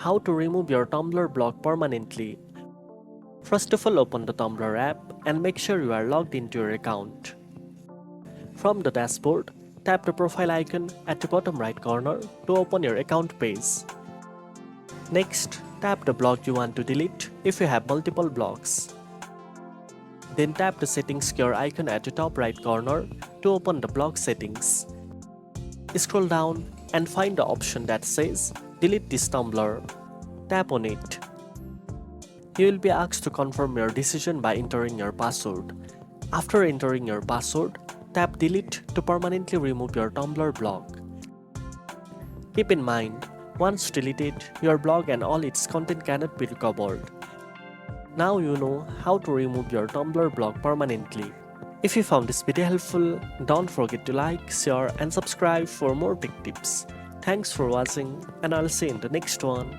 how to remove your Tumblr blog permanently. First of all, open the Tumblr app and make sure you are logged into your account. From the dashboard, tap the profile icon at the bottom right corner to open your account page. Next, tap the blog you want to delete if you have multiple blogs. Then tap the settings gear icon at the top right corner to open the blog settings. Scroll down and find the option that says delete this Tumblr. Tap on it. You will be asked to confirm your decision by entering your password. After entering your password, tap delete to permanently remove your Tumblr blog. Keep in mind, once deleted, your blog and all its content cannot be recovered. Now you know how to remove your Tumblr blog permanently. If you found this video helpful, don't forget to like, share and subscribe for more tech tips. Thanks for watching and I'll see you in the next one.